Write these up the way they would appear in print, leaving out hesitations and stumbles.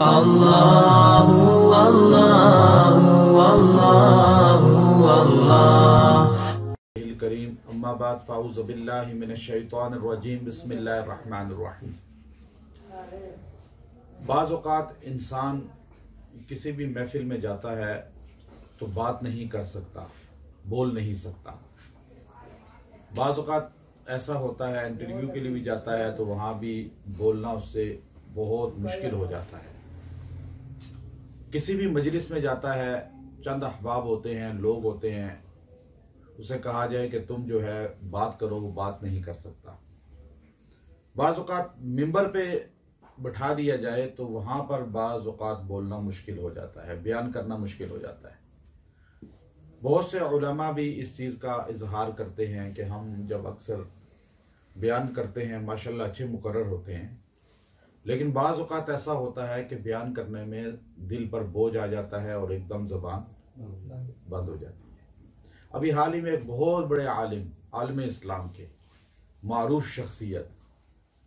अल्लाहु अल्लाहु अल्लाहु अल्लाह करीम अम्मा बाद फ़ाऊज़ु बिल्लाहि मिनश शैतानिर रजीम बिस्मिल्लाहिर रहमानिर रहीम। बाज़ औक़ात इंसान किसी भी महफिल में जाता है तो बात नहीं कर सकता, बोल नहीं सकता। बाज़ औक़ात ऐसा होता है इंटरव्यू के लिए भी जाता है तो वहाँ भी बोलना उससे बहुत मुश्किल हो जाता है। किसी भी मजलिस में जाता है, चंद अहबाब होते हैं, लोग होते हैं, उसे कहा जाए कि तुम जो है बात करो, वो बात नहीं कर सकता। बाज़ औक़ात मिंबर पे बिठा दिया जाए तो वहाँ पर बाज़ औक़ात बोलना मुश्किल हो जाता है, बयान करना मुश्किल हो जाता है। बहुत से उलमा भी इस चीज़ का इजहार करते हैं कि हम जब अक्सर बयान करते हैं माशाल्लाह अच्छे मुकर्रर होते हैं, लेकिन बाज़ औक़ात ऐसा होता है कि बयान करने में दिल पर बोझ आ जाता है और एकदम ज़बान बंद हो जाती है। अभी हाल ही में एक बहुत बड़े आलिम इस्लाम के मारूफ शख्सियत,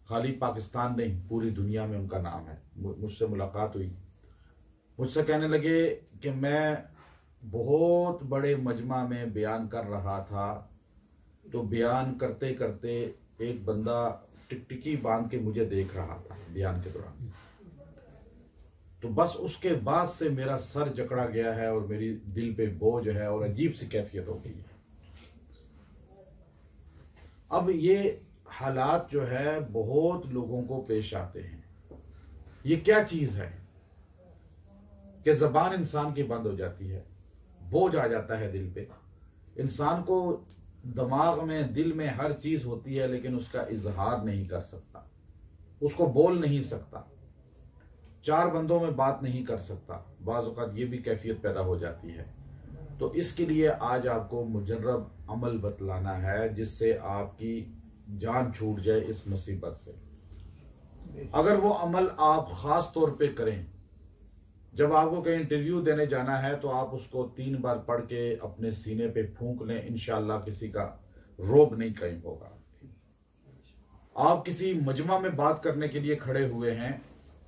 खाली पाकिस्तान नहीं पूरी दुनिया में उनका नाम है, मुझसे मुलाकात हुई। मुझसे कहने लगे कि मैं बहुत बड़े मजमा में बयान कर रहा था तो बयान करते करते एक बंदा टिकटिकी बांध के मुझे देख रहा था बयान के दौरान, तो बस उसके बाद से मेरा सर जकड़ा गया है और मेरी दिल पे बोझ है और अजीब सी कैफियत हो गई है। अब ये हालात जो है बहुत लोगों को पेश आते हैं। ये क्या चीज है कि जबान इंसान की बंद हो जाती है, बोझ आ जाता है दिल पे। इंसान को दिमाग में, दिल में हर चीज होती है लेकिन उसका इजहार नहीं कर सकता, उसको बोल नहीं सकता, चार बंदों में बात नहीं कर सकता। बाज़ औक़ात ये भी कैफियत पैदा हो जाती है। तो इसके लिए आज आपको मुजर्रब अमल बतलाना है जिससे आपकी जान छूट जाए इस मुसीबत से। अगर वो अमल आप खास तौर पे करें, जब आपको कहीं इंटरव्यू देने जाना है तो आप उसको 3 बार पढ़ के अपने सीने पे फूंक लें, इंशाअल्लाह किसी का रोब नहीं कायम होगा। आप किसी मजमा में बात करने के लिए खड़े हुए हैं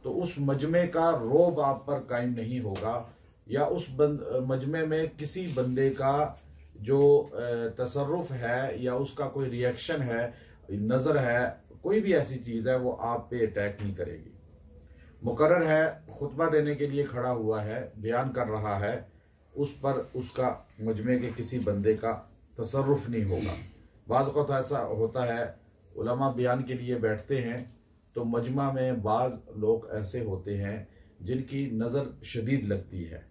तो उस मजमे का रोब आप पर कायम नहीं होगा, या उस मजमे में किसी बंदे का जो तसर्रुफ है या उसका कोई रिएक्शन है, नज़र है, कोई भी ऐसी चीज़ है वो आप पे अटैक नहीं करेगी। मुकर्रर है, खुतबा देने के लिए खड़ा हुआ है, बयान कर रहा है, उस पर उसका मजमे के किसी बंदे का तसर्रुफ नहीं होगा। बाज़ वक़्त ऐसा होता है उलमा बयान के लिए बैठते हैं तो मजमा में बाज़ लोग ऐसे होते हैं जिनकी नज़र शदीद लगती है।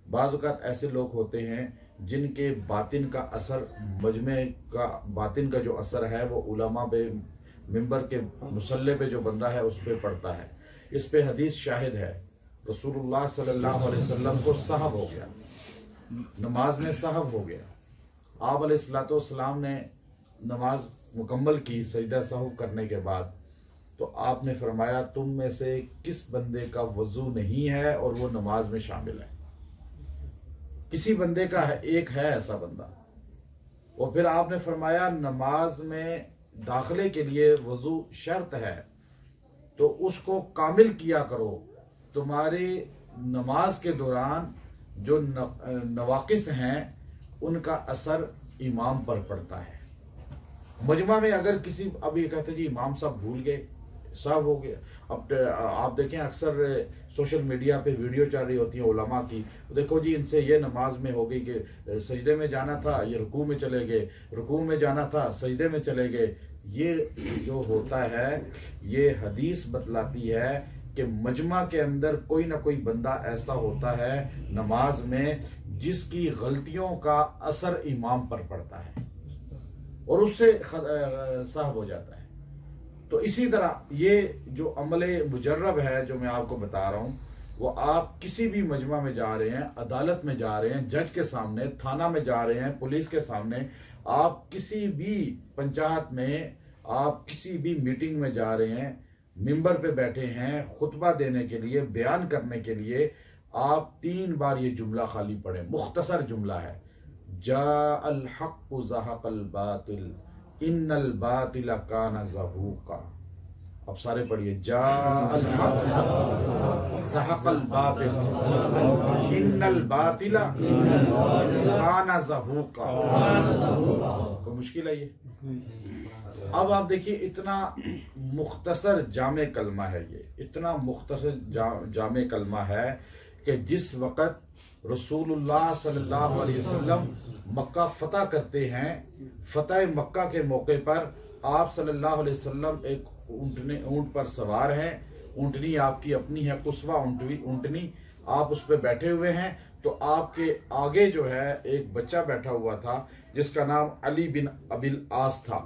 बाज़ वक़्त ऐसे लोग होते हैं जिनके बातिन का असर, मजमे का बातिन का जो असर है वो उलमा पे, मिंबर के मुसल्ले पे जो बंदा है उस पर पड़ता है। इस पे हदीस शाहिद है, रसूलुल्लाह सल्लल्लाहु अलैहि वसल्लम को सहब हो गया, नमाज में सहब हो गया। आप अलैहिस्सलातु वस्सलाम ने नमाज मुकम्मल की सजदा सहब करने के बाद तो आपने फरमाया तुम में से किस बंदे का वजू नहीं है और वो नमाज में शामिल है। किसी बंदे का है, एक है ऐसा बंदा। और फिर आपने फरमाया नमाज में दाखिले के लिए वजू शर्त है तो उसको कामिल किया करो, तुम्हारी नमाज के दौरान जो नवाकिस हैं उनका असर इमाम पर पड़ता है। मजमा में अगर किसी, अब ये कहते जी इमाम साहब भूल गए, सब हो गया। अब आप देखें अक्सर सोशल मीडिया पे वीडियो चल रही होती है उलमा की, देखो जी इनसे ये नमाज में हो गई कि सजदे में जाना था, ये रुकू में चले गए, रुकू में जाना था सजदे में चले गए। ये जो होता है ये हदीस बतलाती है कि मजमा के अंदर कोई ना कोई बंदा ऐसा होता है नमाज में जिसकी गलतियों का असर इमाम पर पड़ता है और उससे साहब हो जाता है। तो इसी तरह ये जो अमले मुजर्रब है जो मैं आपको बता रहा हूँ, वो आप किसी भी मजमा में जा रहे हैं, अदालत में जा रहे हैं, जज के सामने, थाना में जा रहे हैं, पुलिस के सामने, आप किसी भी पंचायत में, आप किसी भी मीटिंग में जा रहे हैं, मिंबर पे बैठे हैं खुतबा देने के लिए, बयान करने के लिए, आप 3 बार ये जुमला खाली पढ़ें। मुख्तसर जुमला है, जाअल हक़्क़ु ज़हक़ल बातिल इन्नल बातिल कान ज़हूक़ा। अब सारे पढ़िए, जाअल हक़्क़ु ज़हक़ल बातिल इन्नल बातिला काना ज़हूक़ा। कोई मुश्किल है ये? अब आप देखिए, इतना मुख्तसर जामे कलमा है ये, इतना मुख्तसर जामे कलमा है कि जिस वक़्त रसूलुल्लाह सल्लल्लाहु अलैहि वसल्लम मक्का फतह करते हैं, फतह मक्का के मौके पर आप सल्लल्लाहु अलैहि वसल्लम एक ऊंट पर सवार हैं। ऊंटनी आपकी अपनी है, कुस्वा ऊंटनी, आप उस पर बैठे हुए हैं। तो आपके आगे जो है एक बच्चा बैठा हुआ था जिसका नाम अली बिन अबिल आस था,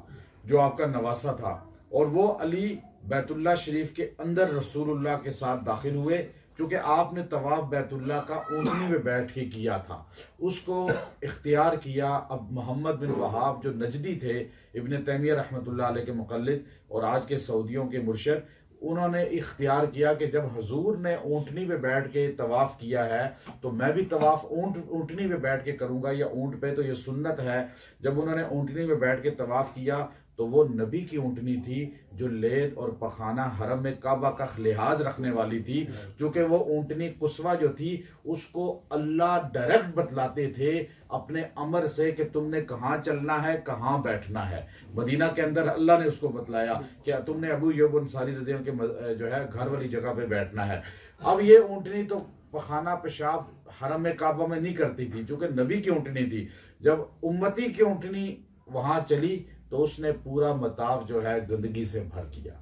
जो आपका नवासा था। और वो अली बैतुल्लाह शरीफ के अंदर रसूलुल्लाह के साथ दाखिल हुए, क्योंकि आपने तवाफ बैतुल्लाह का ऊँटनी में बैठ के किया था, उसको इख्तियार किया। अब मोहम्मद बिन वहाब जो नजदी थे, इब्न तैमिया रहमतुल्लाह अलैह के मुक़ल्लिद और आज के सऊदियों के मुर्शिद, उन्होंने इख्तियार किया कि जब हुजूर ने ऊँटनी पे बैठ के तवाफ किया है तो मैं भी तवाफ ऊँटनी पे बैठ के करूंगा, या ऊँट पे, तो ये सुन्नत है। जब उन्होंने ऊँटनी पे बैठ के तवाफ किया तो वो नबी की ऊँटनी थी जो लेद और पखाना हरम में काबा का लिहाज रखने वाली थी, क्योंकि वो ऊँटनी कुस्वा जो थी उसको अल्लाह डायरेक्ट बतलाते थे अपने अमर से कि तुमने कहाँ चलना है, कहाँ बैठना है। मदीना के अंदर अल्लाह ने उसको बतलाया कि तुमने अबू अय्यूब अंसारी रज़ी अल्लाह के जो है घर वाली जगह पे बैठना है। अब ये ऊँटनी तो पखाना पेशाब हरम में काबा में नहीं करती थी, क्योंकि नबी की ऊँटनी थी। जब उम्मती की ऊँटनी वहां चली तो उसने पूरा मताफ जो है गंदगी से भर दिया।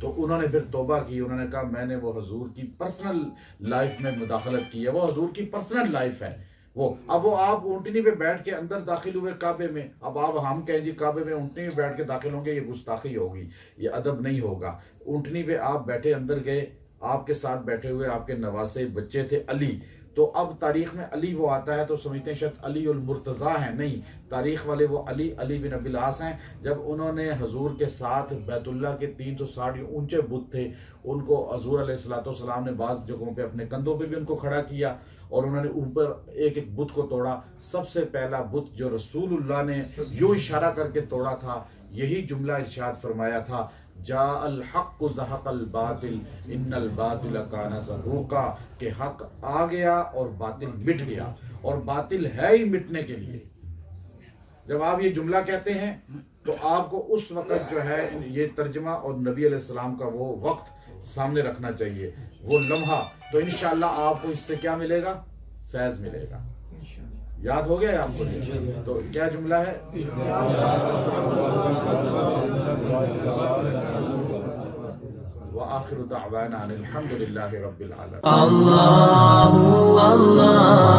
तो उन्होंने फिर तौबा की, उन्होंने कहा मैंने वो हुजूर की पर्सनल लाइफ में मुदाखलत की है, वो हुजूर की पर्सनल लाइफ है वो। अब वो आप ऊँटनी पे बैठ के अंदर दाखिल हुए काबे में, अब आप हम कहें जी काबे में ऊँटनी में बैठ के दाखिल होंगे, ये गुस्ताखी होगी, ये अदब नहीं होगा। ऊँटनी पे आप बैठे अंदर गए, आपके साथ बैठे हुए आपके नवासे बच्चे थे अली। तो अब तारीख में अली वो आता है तो समझते हैं शायद अली उल मुर्तज़ा है, नहीं, तारीख वाले वो अली बिन अबिल आस हैं। जब उन्होंने हजूर के साथ बैतुल्लाह के 360 ऊंचे बुत थे, उनको हजूर अलैहिस्सलाम ने बाज़ जगहों पे अपने कंधों पे भी उनको खड़ा किया और उन्होंने ऊपर एक एक बुत को तोड़ा। सबसे पहला बुत जो रसूलुल्लाह ने यूं इशारा करके तोड़ा था, यही जुमला इरशाद फरमाया था, जाअल हक़्क़ु ज़हक़ल बातिल इन्नल बातिल काना ज़हूक़ा, के हक आ गया और बातिल मिट गया, और बातिल है ही मिटने के लिए। जब आप ये जुमला कहते हैं तो आपको उस वक्त जो है ये तर्जमा और नबी अलैहिस्सलाम का वो वक्त सामने रखना चाहिए, वो लम्हा। तो इंशाअल्लाह आपको इससे क्या मिलेगा? फैज़ मिलेगा। याद हो गया आपको? तो क्या जुमला है? व आखिरु दाअवाना अनिल हम्दुलिल्लाहि रब्बिल आलमीन। अल्लाहु अल्लाह